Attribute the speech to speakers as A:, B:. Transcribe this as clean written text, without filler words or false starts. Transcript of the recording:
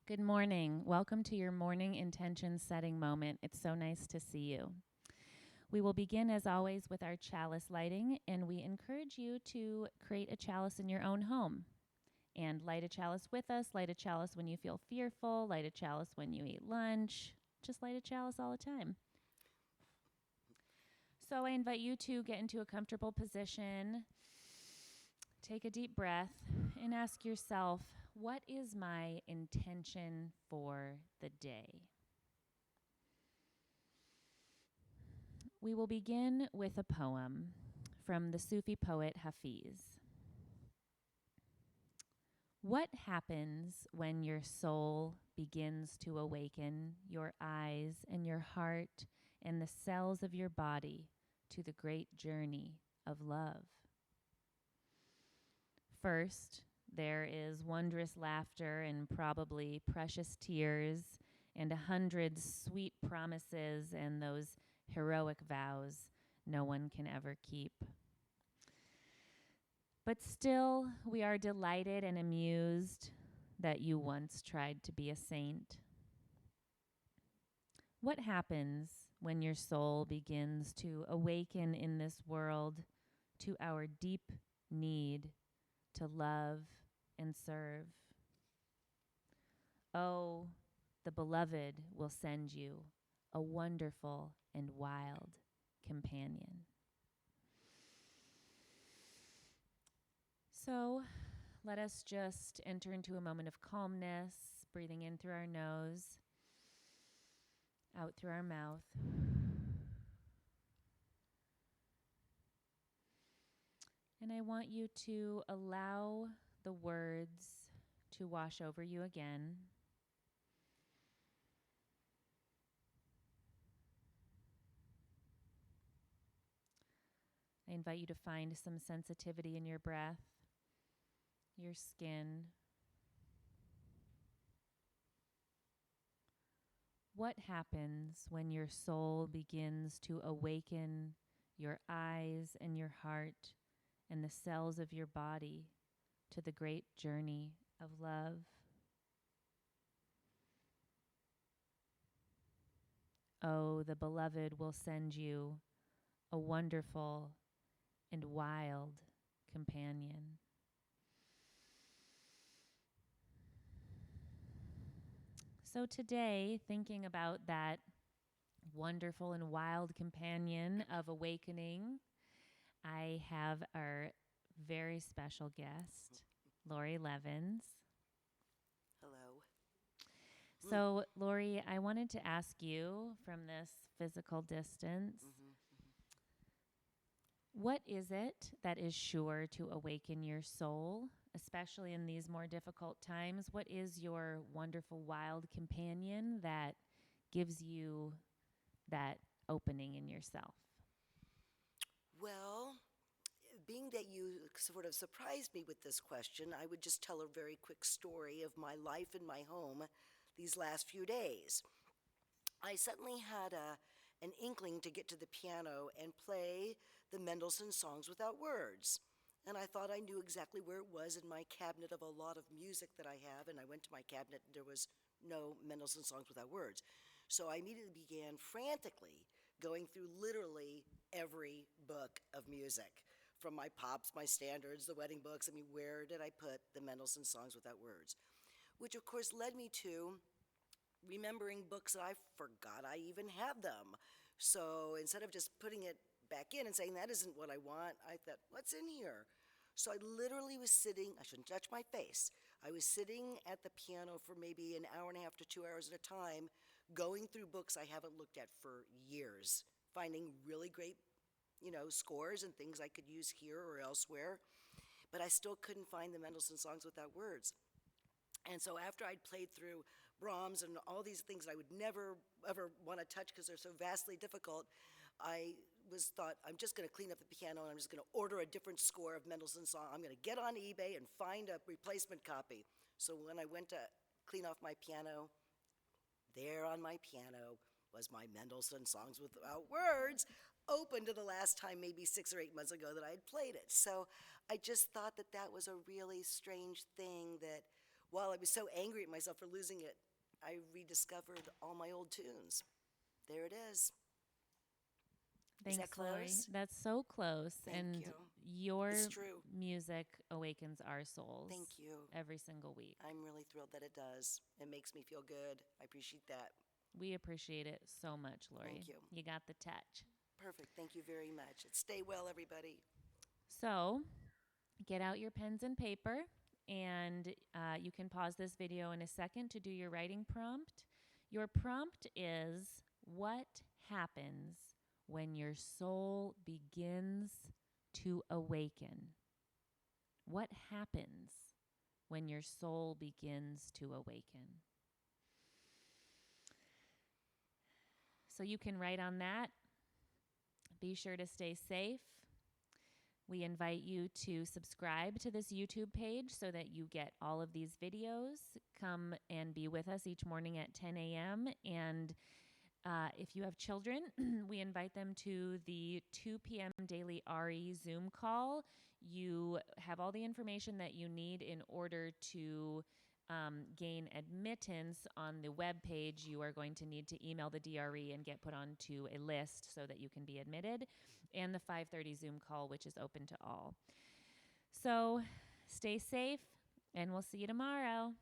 A: Good morning. Welcome to your morning intention setting moment. It's so nice to see you. We will begin, as always, with our chalice lighting, and we encourage you to create a chalice in your own home. And light a chalice with us, light a chalice when you feel fearful, light a chalice when you eat lunch. Just light a chalice all the time. So I invite you to get into a comfortable position, take a deep breath, and ask yourself, what is my intention for the day? We will begin with a poem from the Sufi poet Hafiz. What happens when your soul begins to awaken your eyes and your heart and the cells of your body to the great journey of love? First, there is wondrous laughter and probably precious tears and 100 sweet promises and those heroic vows no one can ever keep. But still, we are delighted and amused that you once tried to be a saint. What happens when your soul begins to awaken in this world to our deep need to love and serve? Oh, the beloved will send you a wonderful and wild companion. So let us just enter into a moment of calmness, breathing in through our nose, out through our mouth. And I want you to allow the words to wash over you again. I invite you to find some sensitivity in your breath, your skin. What happens when your soul begins to awaken your eyes and your heart and the cells of your body to the great journey of love? Oh, the beloved will send you a wonderful and wild companion. So today, thinking about that wonderful and wild companion of awakening, I have our very special guest, Lori Levins.
B: Hello.
A: So, Lori, I wanted to ask you from this physical distance, what is it that is sure to awaken your soul, especially in these more difficult times? What is your wonderful wild companion that gives you that opening in yourself?
B: Well, being that you sort of surprised me with this question, I would just tell a very quick story of my life in my home these last few days. I suddenly had an inkling to get to the piano and play the Mendelssohn Songs Without Words. And I thought I knew exactly where it was in my cabinet of a lot of music that I have. And I went to my cabinet and there was no Mendelssohn Songs Without Words. So I immediately began frantically going through literally every book of music, from my pops, my standards, the wedding books. I mean, where did I put the Mendelssohn Songs Without Words? Which, of course, led me to remembering books that I forgot I even had them. So instead of just putting it back in and saying, that isn't what I want, I thought, what's in here? So I literally was sitting, I shouldn't touch my face, I was sitting at the piano for maybe an hour and a half to 2 hours at a time, going through books I haven't looked at for years, finding really great, scores and things I could use here or elsewhere. But I still couldn't find the Mendelssohn Songs Without Words. And so after I'd played through Brahms and all these things that I would never, ever want to touch because they're so vastly difficult, I thought, I'm just going to clean up the piano and I'm just going to order a different score of Mendelssohn's song. I'm going to get on eBay and find a replacement copy. So when I went to clean off my piano, there on my piano was my Mendelssohn Songs Without Words, open to the last time maybe 6 or 8 months ago that I had played it. So I just thought that that was a really strange thing, that while I was so angry at myself for losing it, I rediscovered all my old tunes. There it is. Is that
A: Thanks, Lori.
B: close?
A: That's so close.
B: Thank
A: And
B: you.
A: your
B: It's true.
A: music awakens our souls
B: Thank you.
A: every single week.
B: I'm really thrilled that it does. It makes me feel good. I appreciate that.
A: We appreciate it so much, Lori.
B: Thank you.
A: You got the touch.
B: Perfect. Thank you very much. Stay well, everybody.
A: So, get out your pens and paper, and you can pause this video in a second to do your writing prompt. Your prompt is, what happens when your soul begins to awaken? What happens when your soul begins to awaken? So you can write on that. Be sure to stay safe. We invite you to subscribe to this YouTube page so that you get all of these videos. Come and be with us each morning at 10 a.m. And if you have children, we invite them to the 2 p.m. daily RE Zoom call. You have all the information that you need in order to gain admittance on the web page. You are going to need to email the DRE and get put onto a list so that you can be admitted, and the 5:30 Zoom call, which is open to all. So stay safe, and we'll see you tomorrow.